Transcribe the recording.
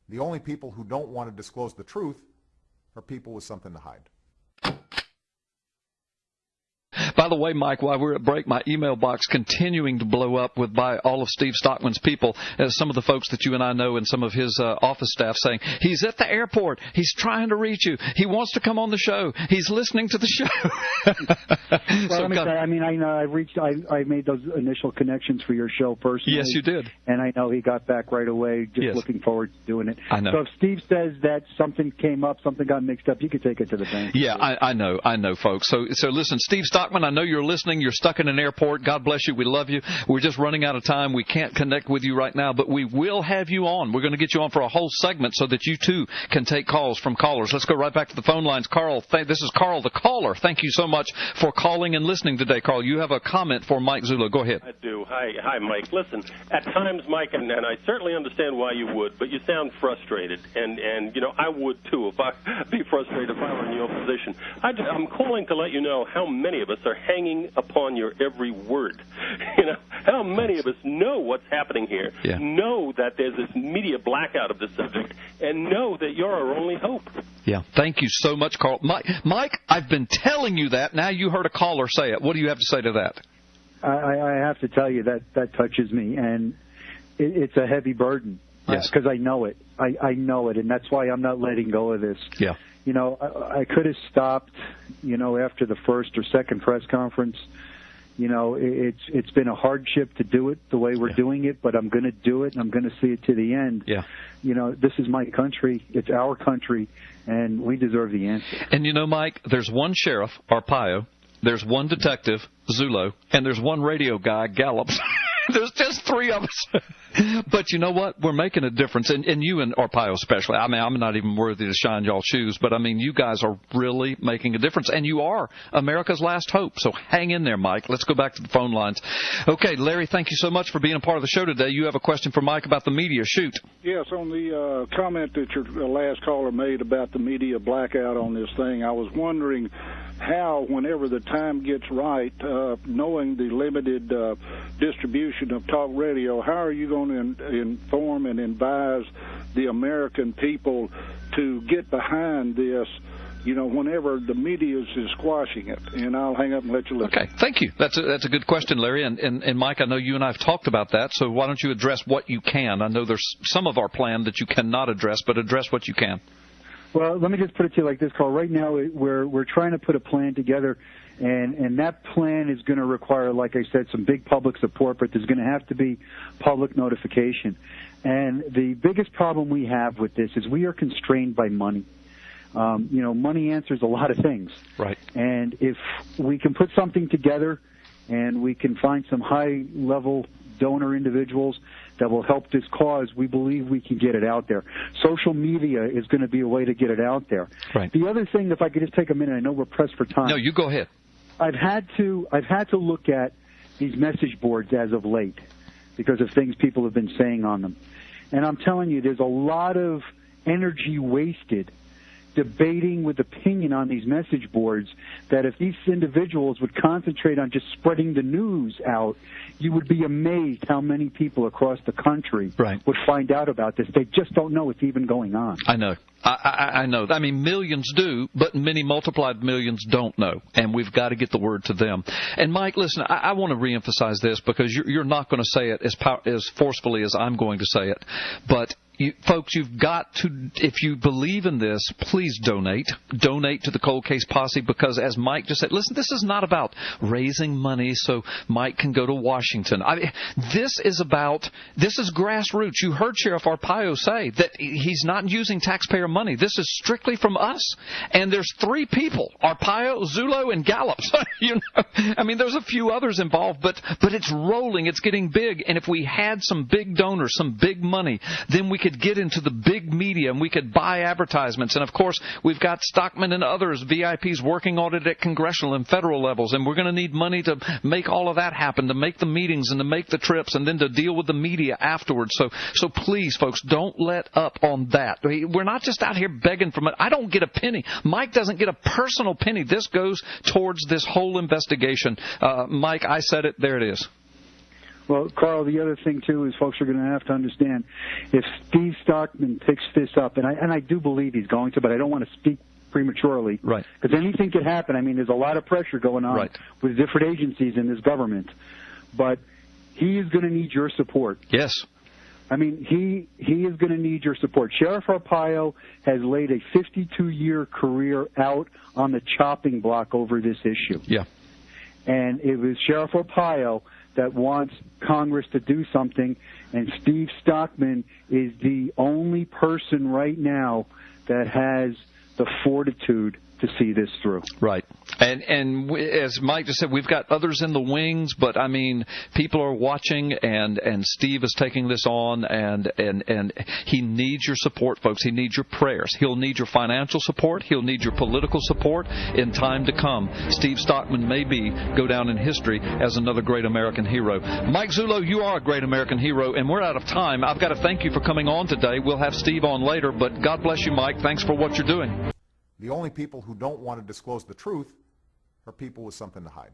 The only people who don't want to disclose the truth are people with something to hide. By the way, Mike, while we're at break, my email box continuing to blow up by all of Steve Stockman's people, some of the folks that you and I know and some of his office staff saying, he's at the airport, he's trying to reach you, he wants to come on the show, he's listening to the show. I made those initial connections for your show personally. Yes, you did. And I know he got back right away, looking forward to doing it. I know. So if Steve says that something came up, something got mixed up, you could take it to the bank. Yeah, I know, folks. So listen, Steve Stockman, I know you're listening. You're stuck in an airport. God bless you. We love you. We're just running out of time. We can't connect with you right now, but we will have you on. We're going to get you on for a whole segment so that you, too, can take calls from callers. Let's go right back to the phone lines. Carl, this is Carl, the caller. Thank you so much for calling and listening today. Carl, you have a comment for Mike Zullo. Go ahead. I do. Hi, Mike. Listen, at times, Mike, and I certainly understand why you would, but you sound frustrated, and I would, too, if I'd be frustrated if I were in your position. I'm calling to let you know how many of us are hanging upon your every word. How many of us know what's happening here, know that there's this media blackout of the subject, and know that you're our only hope. Yeah, thank you so much, Carl. Mike, I've been telling you that. Now you heard a caller say it. What do you have to say to that? I have to tell you that touches me, and it's a heavy burden. Yes. Because I know it. I know it, and that's why I'm not letting go of this. Yeah. I could have stopped, after the first or second press conference. It's been a hardship to do it the way we're doing it, but I'm going to do it, and I'm going to see it to the end. Yeah. This is my country. It's our country, and we deserve the answer. And, Mike, there's one sheriff, Arpaio, there's one detective, Zullo, and there's one radio guy, Gallups. There's just three of us. But you know what? We're making a difference. And you and Arpaio especially. I mean, I'm not even worthy to shine y'all's shoes, but, you guys are really making a difference. And you are America's last hope. So hang in there, Mike. Let's go back to the phone lines. Okay, Larry, thank you so much for being a part of the show today. You have a question for Mike about the media. Shoot. Yes, on the comment that your last caller made about the media blackout on this thing, I was wondering how, whenever the time gets right, knowing the limited distribution of talk radio, how are you going to inform and advise the American people to get behind this, whenever the media is squashing it? And I'll hang up and let you listen. Okay, thank you. That's a good question, Larry. And Mike, I know you and I have talked about that, so why don't you address what you can? I know there's some of our plan that you cannot address, but address what you can. Well, let me just put it to you like this, Carl. Right now, we're trying to put a plan together, and that plan is going to require, like I said, some big public support, but there's going to have to be public notification. And the biggest problem we have with this is we are constrained by money. Money answers a lot of things. Right. And if we can put something together and we can find some high-level donor individuals that will help this cause, we believe we can get it out there. Social media is going to be a way to get it out there. Right. The other thing, if I could just take a minute, I know we're pressed for time. No, you go ahead. I've had to look at these message boards as of late because of things people have been saying on them. And I'm telling you, there's a lot of energy wasted debating with opinion on these message boards that if these individuals would concentrate on just spreading the news out, you would be amazed how many people across the country would find out about this. They just don't know it's even going on. I know. I know. I mean, millions do, but many multiplied millions don't know, and we've got to get the word to them. And, Mike, listen, I want to reemphasize this because you're not going to say it as forcefully as I'm going to say it, but folks, you've got to, if you believe in this, please donate. Donate to the Cold Case Posse because, as Mike just said, listen, this is not about raising money so Mike can go to Washington. This is grassroots. You heard Sheriff Arpaio say that he's not using taxpayer money. This is strictly from us. And there's three people, Arpaio, Zullo, and Gallups. There's a few others involved, but it's rolling. It's getting big. And if we had some big donors, some big money, then we could get into the big media and we could buy advertisements. And, of course, we've got Stockman and others, VIPs, working on it at congressional and federal levels. And we're going to need money to make all of that happen, to make the meetings and to make the trips and then to deal with the media afterwards. So please, folks, don't let up on that. We're not just out here begging for money. I don't get a penny. Mike doesn't get a personal penny. This goes towards this whole investigation. Mike, I said it. There it is. Well, Carl, the other thing, too, is folks are going to have to understand if Steve Stockman picks this up, and I do believe he's going to, but I don't want to speak prematurely. Right. Because anything could happen. I mean, there's a lot of pressure going on with different agencies in this government. But he is going to need your support. Yes. I mean, he is going to need your support. Sheriff Arpaio has laid a 52-year career out on the chopping block over this issue. Yeah. And it was Sheriff Arpaio that wants Congress to do something, and Steve Stockman is the only person right now that has the fortitude to see this through. Right. And as Mike just said, we've got others in the wings, but I mean, people are watching, and Steve is taking this on, and he needs your support, folks. He needs your prayers. He'll need your financial support. He'll need your political support in time to come. Steve Stockman may go down in history as another great American hero. Mike Zullo, you are a great American hero, and we're out of time. I've got to thank you for coming on today. We'll have Steve on later, but God bless you, Mike. Thanks for what you're doing. The only people who don't want to disclose the truth are people with something to hide.